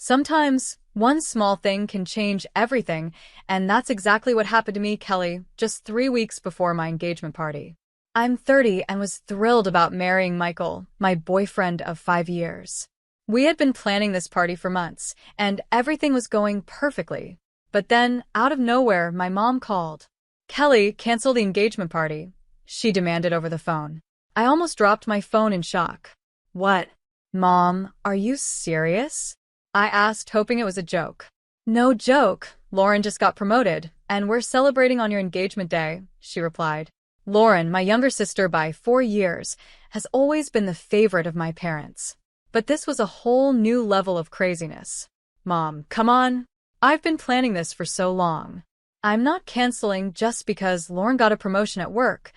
Sometimes, one small thing can change everything, and that's exactly what happened to me, Kelly, just 3 weeks before my engagement party. I'm 30 and was thrilled about marrying Michael, my boyfriend of 5 years. We had been planning this party for months, and everything was going perfectly. But then, out of nowhere, my mom called. "Kelly, cancel the engagement party," she demanded over the phone. I almost dropped my phone in shock. "What? Mom, are you serious?" I asked, hoping it was a joke. "No joke. Lauren just got promoted, and we're celebrating on your engagement day," she replied. Lauren, my younger sister by 4 years, has always been the favorite of my parents. But this was a whole new level of craziness. "Mom, come on. I've been planning this for so long. I'm not canceling just because Lauren got a promotion at work,"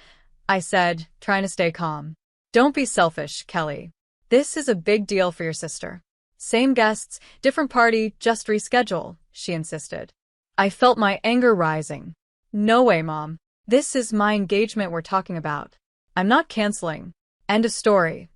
I said, trying to stay calm. "Don't be selfish, Kelly. This is a big deal for your sister. Same guests, different party, just reschedule," she insisted. I felt my anger rising. "No way, Mom. This is my engagement we're talking about. I'm not canceling. End of story,"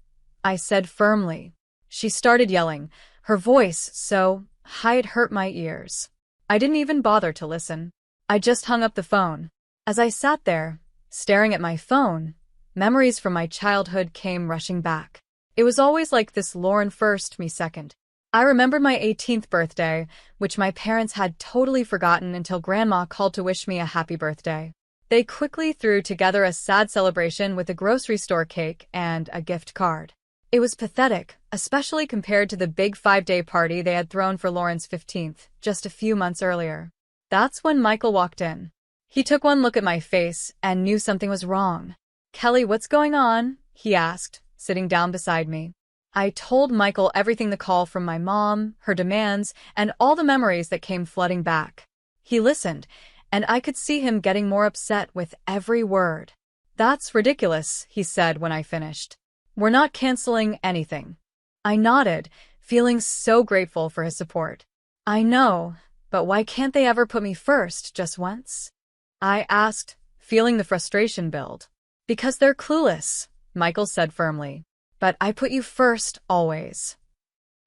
I said firmly. She started yelling, her voice so high it hurt my ears. I didn't even bother to listen. I just hung up the phone. As I sat there, staring at my phone, memories from my childhood came rushing back. It was always like this: Lauren first, me second. I remembered my 18th birthday, which my parents had totally forgotten until Grandma called to wish me a happy birthday. They quickly threw together a sad celebration with a grocery store cake and a gift card. It was pathetic, especially compared to the big 5-day party they had thrown for Lauren's 15th, just a few months earlier. That's when Michael walked in. He took one look at my face and knew something was wrong. "Kelly, what's going on?" he asked, sitting down beside me. I told Michael everything: the call from my mom, her demands, and all the memories that came flooding back. He listened, and I could see him getting more upset with every word. "That's ridiculous," he said when I finished. "We're not canceling anything." I nodded, feeling so grateful for his support. "I know, but why can't they ever put me first just once?" I asked, feeling the frustration build. "Because they're clueless," Michael said firmly. "But I put you first, always."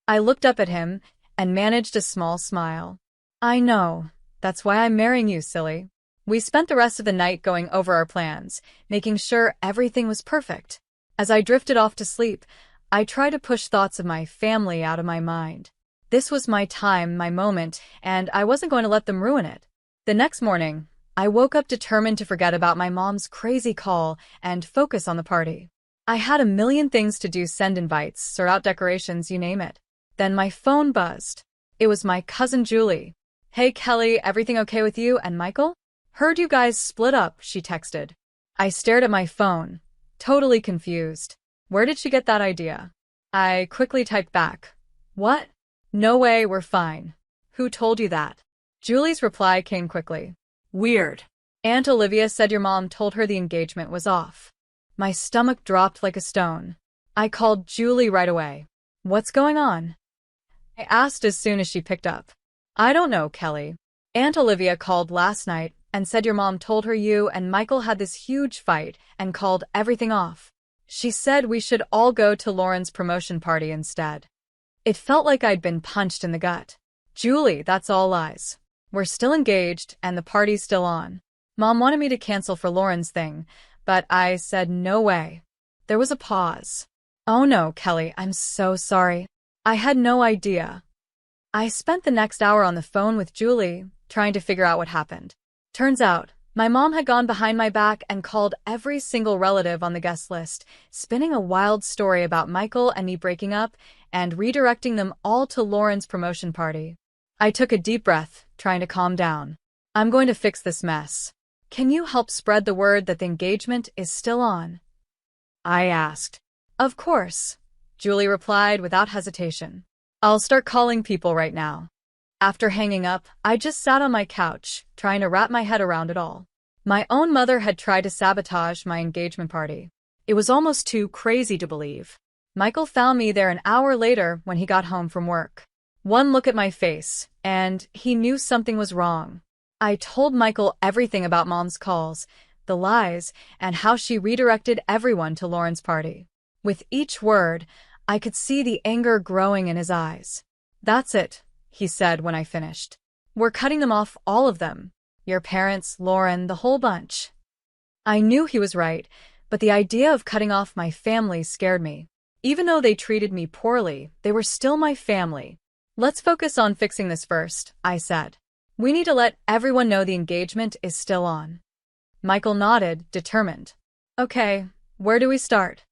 I looked up at him and managed a small smile. "I know. That's why I'm marrying you, silly." We spent the rest of the night going over our plans, making sure everything was perfect. As I drifted off to sleep, I tried to push thoughts of my family out of my mind. This was my time, my moment, and I wasn't going to let them ruin it. The next morning, I woke up determined to forget about my mom's crazy call and focus on the party. I had a million things to do: send invites, sort out decorations, you name it. Then my phone buzzed. It was my cousin Julie. "Hey Kelly, everything okay with you and Michael? Heard you guys split up," she texted. I stared at my phone, totally confused. Where did she get that idea? I quickly typed back, "What? No way, we're fine." "Who told you that?" Julie's reply came quickly. "Weird. Aunt Olivia said your mom told her the engagement was off." My stomach dropped like a stone. I called Julie right away. "What's going on?" I asked as soon as she picked up. "I don't know, Kelly. Aunt Olivia called last night and said your mom told her you and Michael had this huge fight and called everything off. She said we should all go to Lauren's promotion party instead." It felt like I'd been punched in the gut. "Julie, that's all lies. We're still engaged and the party's still on. Mom wanted me to cancel for Lauren's thing, but I said no way." There was a pause. "Oh no, Kelly, I'm so sorry. I had no idea." I spent the next hour on the phone with Julie, trying to figure out what happened. Turns out, my mom had gone behind my back and called every single relative on the guest list, spinning a wild story about Michael and me breaking up and redirecting them all to Lauren's promotion party. I took a deep breath, trying to calm down. "I'm going to fix this mess. Can you help spread the word that the engagement is still on?" I asked. "Of course," Julie replied without hesitation. "I'll start calling people right now." After hanging up, I just sat on my couch, trying to wrap my head around it all. My own mother had tried to sabotage my engagement party. It was almost too crazy to believe. Michael found me there an hour later when he got home from work. One look at my face, and he knew something was wrong. I told Michael everything about Mom's calls, the lies, and how she redirected everyone to Lauren's party. With each word, I could see the anger growing in his eyes. "That's it. he said when I finished. We're cutting them off, all of them. Your parents, Lauren, the whole bunch. I knew he was right, but the idea of cutting off my family scared me. Even though they treated me poorly, they were still my family. Let's focus on fixing this first, I said. We need to let everyone know the engagement is still on. Michael nodded, determined. Okay, where do we start?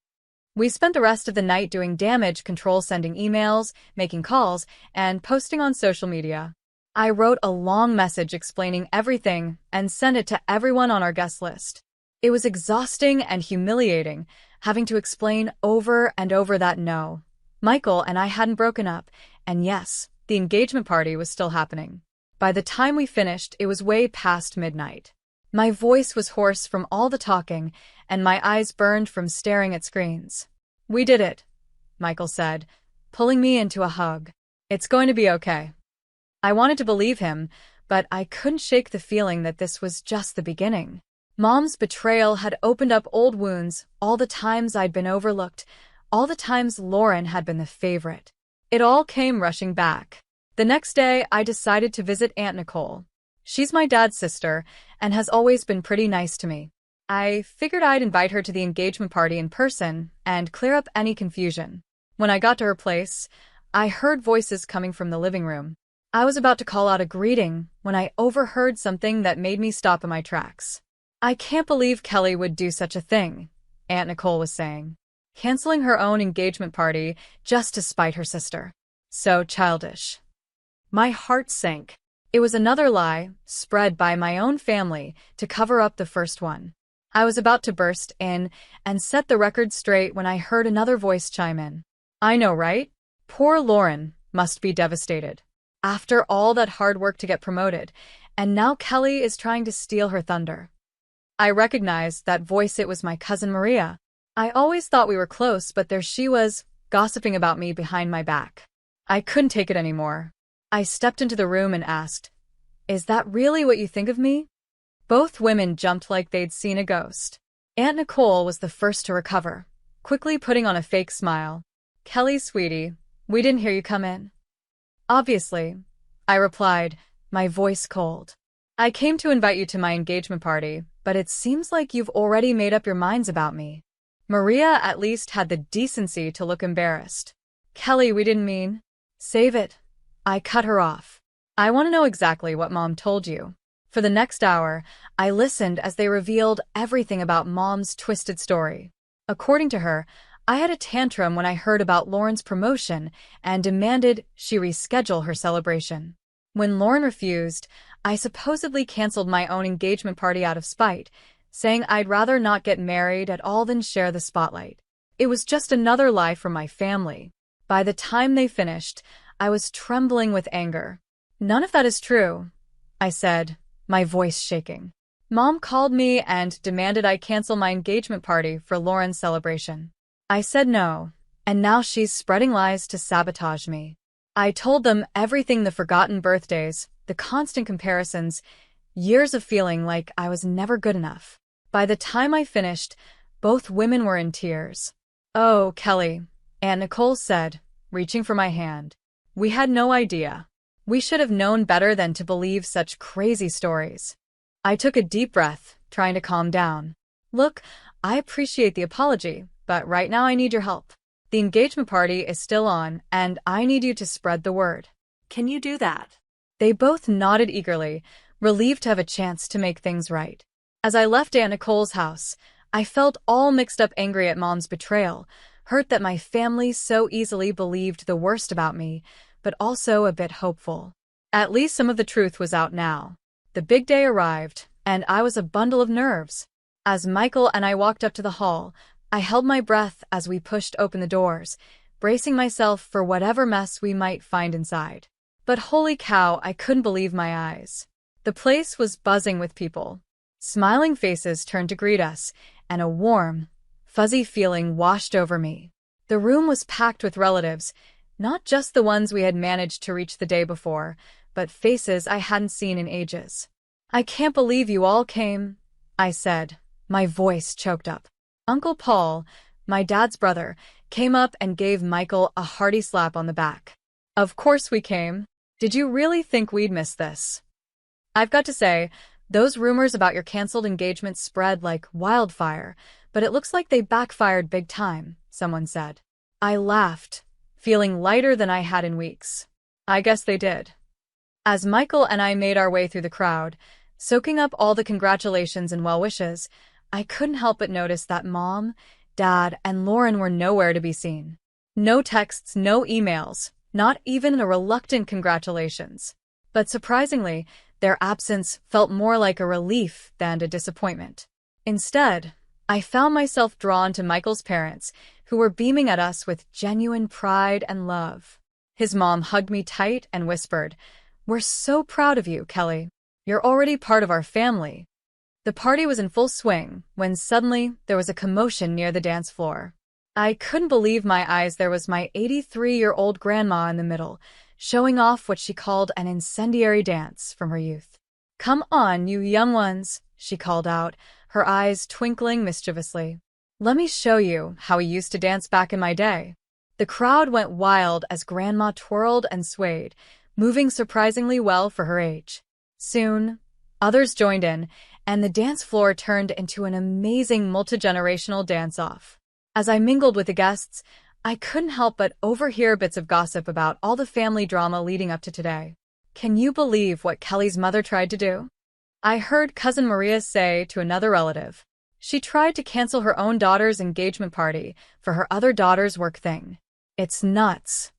We spent the rest of the night doing damage control, sending emails, making calls, and posting on social media. I wrote a long message explaining everything and sent it to everyone on our guest list. It was exhausting and humiliating, having to explain over and over that no, Michael and I hadn't broken up, and yes, the engagement party was still happening. By the time we finished, it was way past midnight. My voice was hoarse from all the talking, and my eyes burned from staring at screens. We did it, Michael said, pulling me into a hug. It's going to be okay. I wanted to believe him, but I couldn't shake the feeling that this was just the beginning. Mom's betrayal had opened up old wounds, all the times I'd been overlooked, all the times Lauren had been the favorite. It all came rushing back. The next day, I decided to visit Aunt Nicole. She's my dad's sister and has always been pretty nice to me. I figured I'd invite her to the engagement party in person and clear up any confusion. When I got to her place, I heard voices coming from the living room. I was about to call out a greeting when I overheard something that made me stop in my tracks. I can't believe Kelly would do such a thing, Aunt Nicole was saying. Canceling her own engagement party just to spite her sister. So childish. My heart sank. It was another lie, spread by my own family to cover up the first one. I was about to burst in and set the record straight when I heard another voice chime in. I know, right? Poor Lauren must be devastated. After all that hard work to get promoted, and now Kelly is trying to steal her thunder. I recognized that voice. It was my cousin Maria. I always thought we were close, but there she was, gossiping about me behind my back. I couldn't take it anymore. I stepped into the room and asked, "Is that really what you think of me?" Both women jumped like they'd seen a ghost. Aunt Nicole was the first to recover, quickly putting on a fake smile. "Kelly, sweetie, we didn't hear you come in." "Obviously," I replied, my voice cold. "I came to invite you to my engagement party, but it seems like you've already made up your minds about me." Maria at least had the decency to look embarrassed. "Kelly, we didn't mean." "Save it." I cut her off. "I want to know exactly what Mom told you." For the next hour, I listened as they revealed everything about Mom's twisted story. According to her, I had a tantrum when I heard about Lauren's promotion and demanded she reschedule her celebration. When Lauren refused, I supposedly canceled my own engagement party out of spite, saying I'd rather not get married at all than share the spotlight. It was just another lie from my family. By the time they finished, I was trembling with anger. "None of that is true," I said, my voice shaking. "Mom called me and demanded I cancel my engagement party for Lauren's celebration. I said no, and now she's spreading lies to sabotage me." I told them everything: the forgotten birthdays, the constant comparisons, years of feeling like I was never good enough. By the time I finished, both women were in tears. "Oh, Kelly," Aunt Nicole said, reaching for my hand. "We had no idea. We should have known better than to believe such crazy stories." I took a deep breath, trying to calm down. "Look, I appreciate the apology, but right now I need your help. The engagement party is still on, and I need you to spread the word. Can you do that?" They both nodded eagerly, relieved to have a chance to make things right. As I left Aunt Nicole's house, I felt all mixed up, angry at Mom's betrayal, hurt that my family so easily believed the worst about me, but also a bit hopeful. At least some of the truth was out now. The big day arrived, and I was a bundle of nerves. As Michael and I walked up to the hall, I held my breath as we pushed open the doors, bracing myself for whatever mess we might find inside. But holy cow, I couldn't believe my eyes. The place was buzzing with people. Smiling faces turned to greet us, and a warm, fuzzy feeling washed over me. The room was packed with relatives, not just the ones we had managed to reach the day before, but faces I hadn't seen in ages. "I can't believe you all came," I said, my voice choked up. Uncle Paul, my dad's brother, came up and gave Michael a hearty slap on the back. "Of course we came," Did you really think we'd miss this? I've got to say, those rumors about your canceled engagement spread like wildfire, but it looks like they backfired big time, someone said. I laughed, feeling lighter than I had in weeks. I guess they did. As Michael and I made our way through the crowd, soaking up all the congratulations and well wishes, I couldn't help but notice that Mom, Dad, and Lauren were nowhere to be seen. No texts, no emails, not even a reluctant congratulations. But surprisingly, their absence felt more like a relief than a disappointment. Instead, I found myself drawn to Michael's parents, who were beaming at us with genuine pride and love. His mom hugged me tight and whispered, "We're so proud of you, Kelly. You're already part of our family." The party was in full swing when suddenly there was a commotion near the dance floor. I couldn't believe my eyes. There was my 83-year-old grandma in the middle, showing off what she called an incendiary dance from her youth. "Come on, you young ones," she called out, her eyes twinkling mischievously. "Let me show you how we used to dance back in my day." The crowd went wild as Grandma twirled and swayed, moving surprisingly well for her age. Soon, others joined in, and the dance floor turned into an amazing multi-generational dance-off. As I mingled with the guests, I couldn't help but overhear bits of gossip about all the family drama leading up to today. "Can you believe what Kelly's mother tried to do?" I heard Cousin Maria say to another relative. "She tried to cancel her own daughter's engagement party for her other daughter's work thing. It's nuts."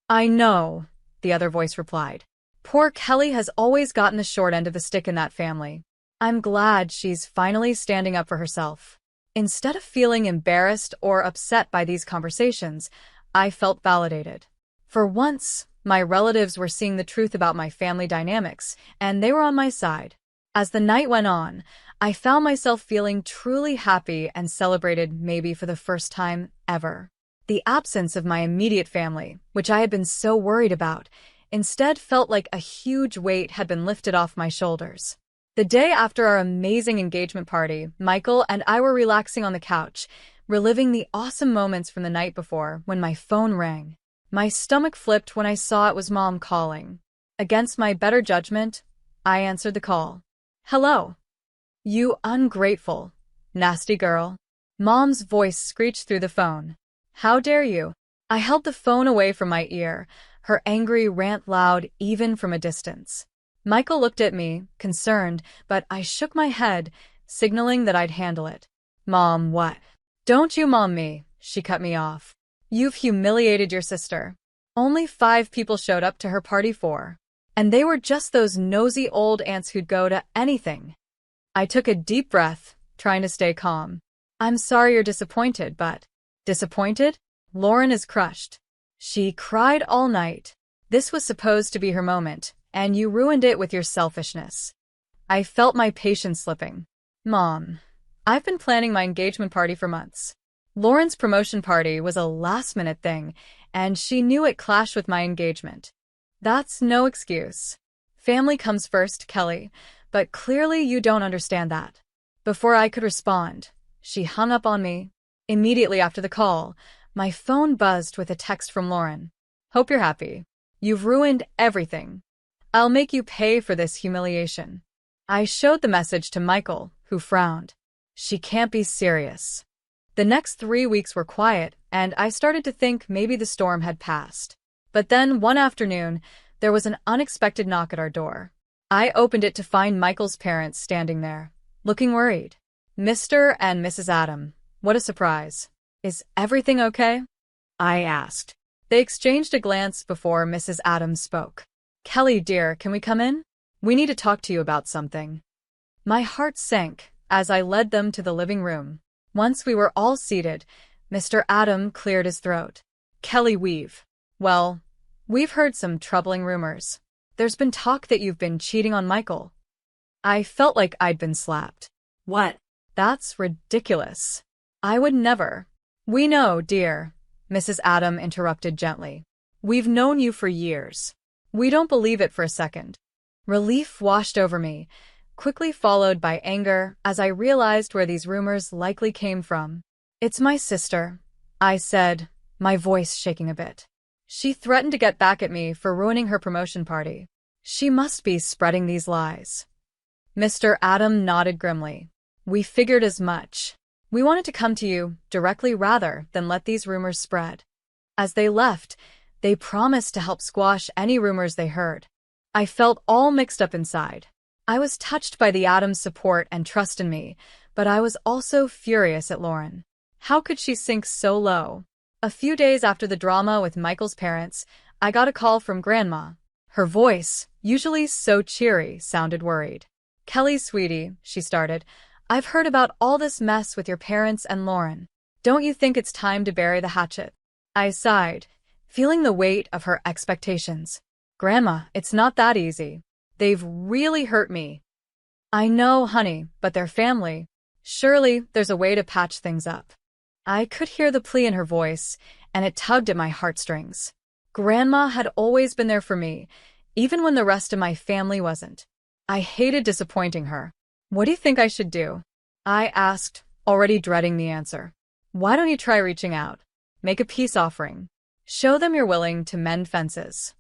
"I know," the other voice replied. "Poor Kelly has always gotten the short end of the stick in that family. I'm glad she's finally standing up for herself." Instead of feeling embarrassed or upset by these conversations, I felt validated. For once, my relatives were seeing the truth about my family dynamics, and they were on my side. As the night went on, I found myself feeling truly happy and celebrated maybe for the first time ever. The absence of my immediate family, which I had been so worried about, instead felt like a huge weight had been lifted off my shoulders. The day after our amazing engagement party, Michael and I were relaxing on the couch, reliving the awesome moments from the night before when my phone rang. My stomach flipped when I saw it was Mom calling. Against my better judgment, I answered the call. "Hello. You ungrateful, nasty girl." Mom's voice screeched through the phone. "How dare you?" I held the phone away from my ear, her angry rant loud even from a distance. Michael looked at me, concerned, but I shook my head, signaling that I'd handle it. "Mom, what?" "Don't you mom me," she cut me off. "You've humiliated your sister. Only 5 people showed up to her party and they were just those nosy old aunts who'd go to anything." I took a deep breath, trying to stay calm. "I'm sorry you're disappointed, but..." "Disappointed?" "Lauren is crushed. She cried all night. This was supposed to be her moment, and you ruined it with your selfishness." I felt my patience slipping. "Mom, I've been planning my engagement party for months. Lauren's promotion party was a last-minute thing, and she knew it clashed with my engagement. That's no excuse. Family comes first, Kelly, but clearly you don't understand that." Before I could respond, she hung up on me. Immediately after the call, my phone buzzed with a text from Lauren. "Hope you're happy. You've ruined everything. I'll make you pay for this humiliation." I showed the message to Michael, who frowned. She can't be serious. The next 3 weeks were quiet, and I started to think maybe the storm had passed. But then, one afternoon, there was an unexpected knock at our door. I opened it to find Michael's parents standing there, looking worried. "Mr. and Mrs. Adam, what a surprise. Is everything okay?" I asked. They exchanged a glance before Mrs. Adams spoke. "Kelly, dear, can we come in? We need to talk to you about something." My heart sank as I led them to the living room. Once we were all seated, Mr. Adam cleared his throat. "Kelly, we've heard some troubling rumors. There's been talk that you've been cheating on Michael." I felt like I'd been slapped. "What?" "That's ridiculous. I would never." "We know, dear," Mrs. Adam interrupted gently. "We've known you for years. We don't believe it for a second." Relief washed over me, quickly followed by anger as I realized where these rumors likely came from. "It's my sister," I said, my voice shaking a bit. She threatened to get back at me for ruining her promotion party. She must be spreading these lies. Mr. Adam nodded grimly. We figured as much. We wanted to come to you directly rather than let these rumors spread. As they left, they promised to help squash any rumors they heard. I felt all mixed up inside. I was touched by the Adams' support and trust in me, but I was also furious at Lauren. How could she sink so low? A few days after the drama with Michael's parents, I got a call from Grandma. Her voice, usually so cheery, sounded worried. Kelly, sweetie, she started, I've heard about all this mess with your parents and Lauren. Don't you think it's time to bury the hatchet? I sighed, feeling the weight of her expectations. Grandma, it's not that easy. They've really hurt me. I know, honey, but they're family. Surely there's a way to patch things up. I could hear the plea in her voice, and it tugged at my heartstrings. Grandma had always been there for me, even when the rest of my family wasn't. I hated disappointing her. What do you think I should do? I asked, already dreading the answer. Why don't you try reaching out? Make a peace offering. Show them you're willing to mend fences.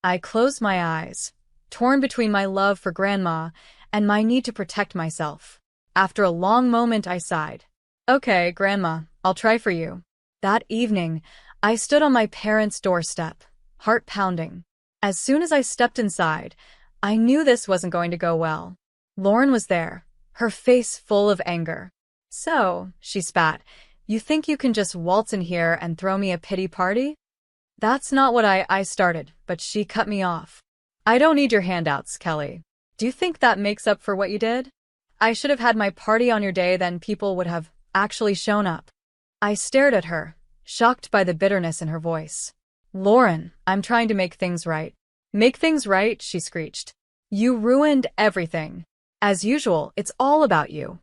I closed my eyes, torn between my love for Grandma and my need to protect myself. After a long moment, I sighed. Okay, Grandma, I'll try for you. That evening, I stood on my parents' doorstep, heart pounding. As soon as I stepped inside, I knew this wasn't going to go well. Lauren was there, her face full of anger. So, she spat, you think you can just waltz in here and throw me a pity party? That's not what I started, but she cut me off. I don't need your handouts, Kelly. Do you think that makes up for what you did? I should have had my party on your day, then people would have actually shown up. I stared at her, shocked by the bitterness in her voice. Lauren, I'm trying to make things right. Make things right, she screeched. You ruined everything. As usual, it's all about you.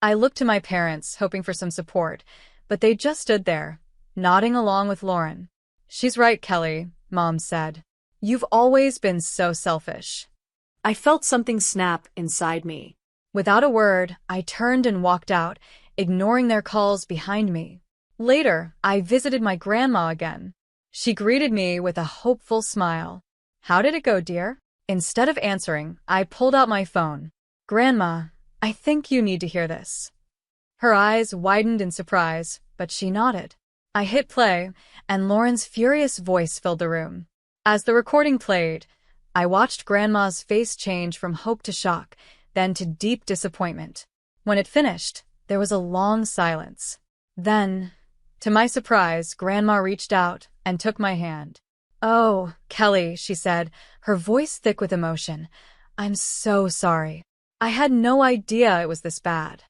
I looked to my parents, hoping for some support, but they just stood there, nodding along with Lauren. She's right, Kelly, Mom said. You've always been so selfish. I felt something snap inside me. Without a word, I turned and walked out, ignoring their calls behind me. Later, I visited my grandma again. She greeted me with a hopeful smile. How did it go, dear? Instead of answering, I pulled out my phone. Grandma, I think you need to hear this. Her eyes widened in surprise, but she nodded. I hit play, and Lauren's furious voice filled the room. As the recording played, I watched Grandma's face change from hope to shock, then to deep disappointment. When it finished, there was a long silence. Then, to my surprise, Grandma reached out and took my hand. Oh, Kelly, she said, her voice thick with emotion. I'm so sorry. I had no idea it was this bad.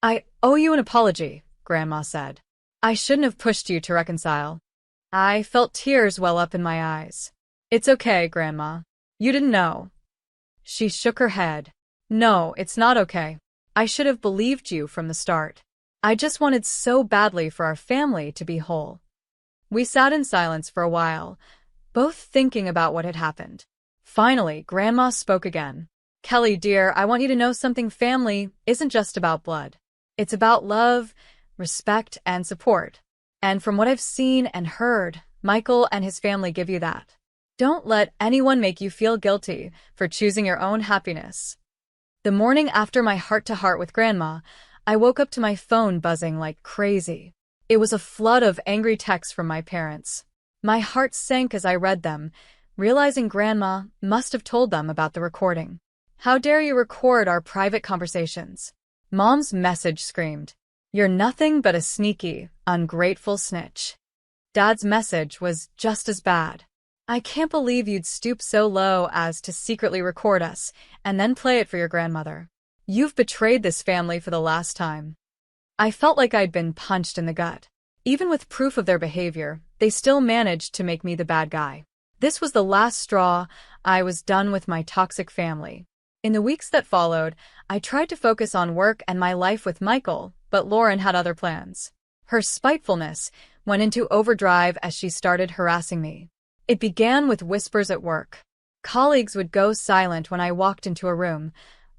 I owe you an apology, Grandma said. I shouldn't have pushed you to reconcile. I felt tears well up in my eyes. It's okay, Grandma. You didn't know. She shook her head. No, it's not okay. I should have believed you from the start. I just wanted so badly for our family to be whole. We sat in silence for a while, both thinking about what had happened. Finally, Grandma spoke again. Kelly, dear, I want you to know something. Family isn't just about blood. It's about love, respect, and support. And from what I've seen and heard, Michael and his family give you that. Don't let anyone make you feel guilty for choosing your own happiness. The morning after my heart-to-heart with Grandma, I woke up to my phone buzzing like crazy. It was a flood of angry texts from my parents. My heart sank as I read them, realizing Grandma must have told them about the recording. How dare you record our private conversations? Mom's message screamed. You're nothing but a sneaky, ungrateful snitch. Dad's message was just as bad. I can't believe you'd stoop so low as to secretly record us and then play it for your grandmother. You've betrayed this family for the last time. I felt like I'd been punched in the gut. Even with proof of their behavior, they still managed to make me the bad guy. This was the last straw. I was done with my toxic family. In the weeks that followed, I tried to focus on work and my life with Michael, but Lauren had other plans. Her spitefulness went into overdrive as she started harassing me. It began with whispers at work. Colleagues would go silent when I walked into a room,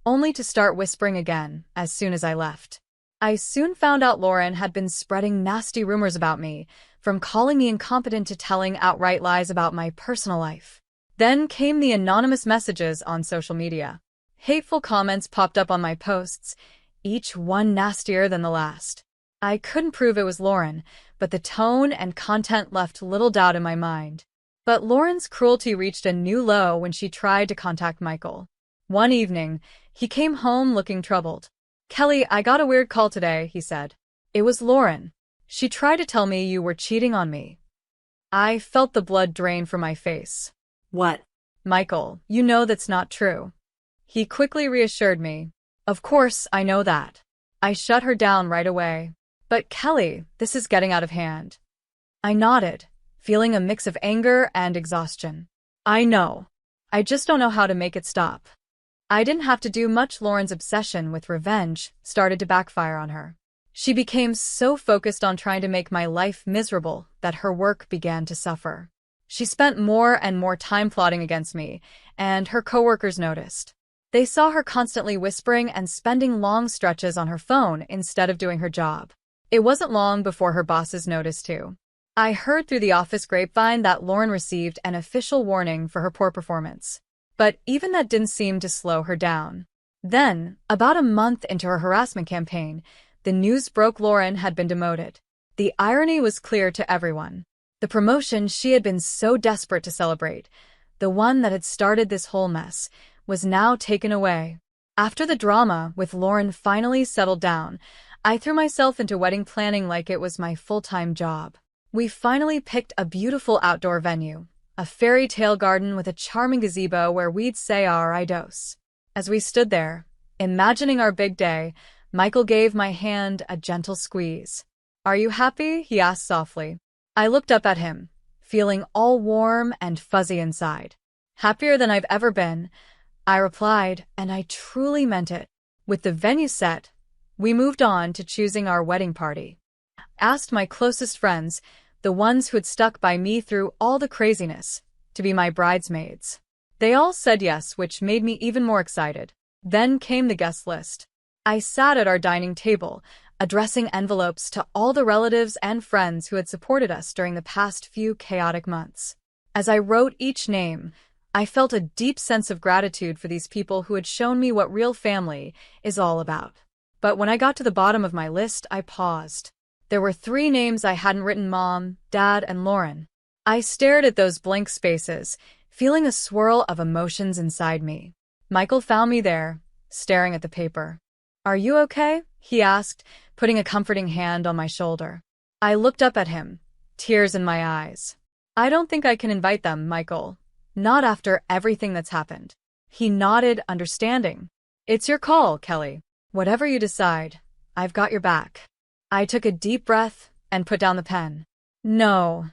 only to start whispering again as soon as I left. I soon found out Lauren had been spreading nasty rumors about me, from calling me incompetent to telling outright lies about my personal life. Then came the anonymous messages on social media. Hateful comments popped up on my posts, each one nastier than the last. I couldn't prove it was Lauren, but the tone and content left little doubt in my mind. But Lauren's cruelty reached a new low when she tried to contact Michael. One evening, he came home looking troubled. "Kelly, I got a weird call today," he said. "It was Lauren. She tried to tell me you were cheating on me." I felt the blood drain from my face. What? "Michael, you know that's not true." He quickly reassured me. "Of course, I know that." I shut her down right away. "But Kelly, this is getting out of hand." I nodded, feeling a mix of anger and exhaustion. "I know. I just don't know how to make it stop." I didn't have to do much. Lauren's obsession with revenge started to backfire on her. She became so focused on trying to make my life miserable that her work began to suffer. She spent more and more time plotting against me, and her coworkers noticed. They saw her constantly whispering and spending long stretches on her phone instead of doing her job. It wasn't long before her bosses noticed too. I heard through the office grapevine that Lauren received an official warning for her poor performance. But even that didn't seem to slow her down. Then, about a month into her harassment campaign, the news broke Lauren had been demoted. The irony was clear to everyone. The promotion she had been so desperate to celebrate, the one that had started this whole mess, was now taken away. After the drama with Lauren finally settled down, I threw myself into wedding planning like it was my full-time job. We finally picked a beautiful outdoor venue, a fairy tale garden with a charming gazebo where we'd say our I dos. As we stood there, imagining our big day, Michael gave my hand a gentle squeeze. "Are you happy?" he asked softly. I looked up at him, feeling all warm and fuzzy inside. "Happier than I've ever been," I replied, and I truly meant it. With the venue set, we moved on to choosing our wedding party. I asked my closest friends, the ones who had stuck by me through all the craziness, to be my bridesmaids. They all said yes, which made me even more excited. Then came the guest list. I sat at our dining table, addressing envelopes to all the relatives and friends who had supported us during the past few chaotic months. As I wrote each name, I felt a deep sense of gratitude for these people who had shown me what real family is all about. But when I got to the bottom of my list, I paused. There were 3 names I hadn't written: Mom, Dad, and Lauren. I stared at those blank spaces, feeling a swirl of emotions inside me. Michael found me there, staring at the paper. "Are you okay?" he asked, putting a comforting hand on my shoulder. I looked up at him, tears in my eyes. "I don't think I can invite them, Michael. Not after everything that's happened." He nodded, understanding. "It's your call, Kelly. Whatever you decide, I've got your back." I took a deep breath and put down the pen. "No,"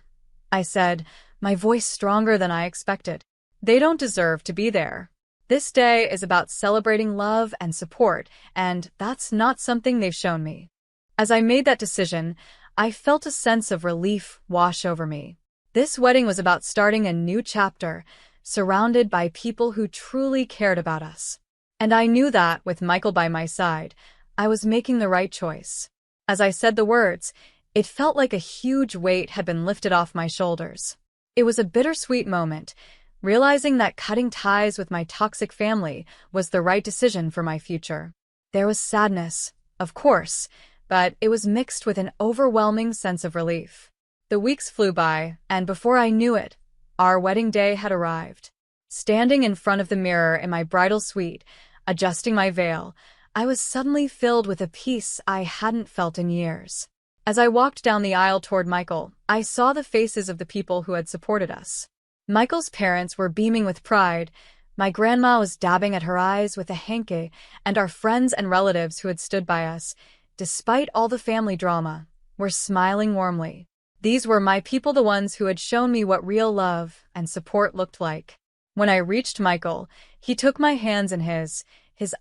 I said, my voice stronger than I expected. "They don't deserve to be there. This day is about celebrating love and support, and that's not something they've shown me." As I made that decision, I felt a sense of relief wash over me. This wedding was about starting a new chapter, surrounded by people who truly cared about us. And I knew that, with Michael by my side, I was making the right choice. As I said the words, it felt like a huge weight had been lifted off my shoulders. It was a bittersweet moment, realizing that cutting ties with my toxic family was the right decision for my future. There was sadness, of course, but it was mixed with an overwhelming sense of relief. The weeks flew by, and before I knew it, our wedding day had arrived. Standing in front of the mirror in my bridal suite, adjusting my veil, I was suddenly filled with a peace I hadn't felt in years. As I walked down the aisle toward Michael, I saw the faces of the people who had supported us. Michael's parents were beaming with pride, my grandma was dabbing at her eyes with a hanky, and our friends and relatives who had stood by us, despite all the family drama, were smiling warmly. These were my people, the ones who had shown me what real love and support looked like. When I reached Michael, he took my hands in his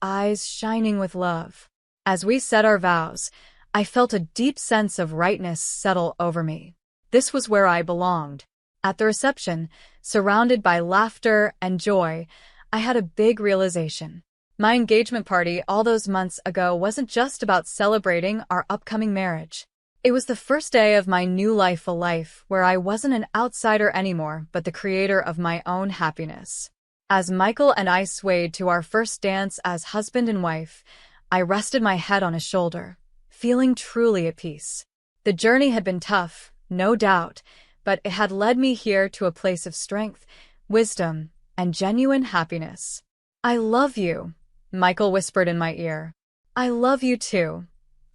eyes shining with love. As we said our vows, I felt a deep sense of rightness settle over me. This was where I belonged. At the reception, surrounded by laughter and joy, I had a big realization. My engagement party all those months ago wasn't just about celebrating our upcoming marriage. It was the first day of my new life, a life where I wasn't an outsider anymore, but the creator of my own happiness. As Michael and I swayed to our first dance as husband and wife, I rested my head on his shoulder, feeling truly at peace. The journey had been tough, no doubt, but it had led me here to a place of strength, wisdom, and genuine happiness. "I love you," Michael whispered in my ear. "I love you too,"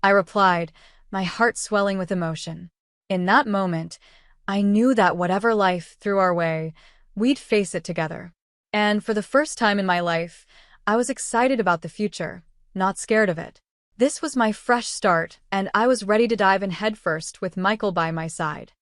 I replied, my heart swelling with emotion. In that moment, I knew that whatever life threw our way, we'd face it together. And for the first time in my life, I was excited about the future, not scared of it. This was my fresh start, and I was ready to dive in headfirst with Michael by my side.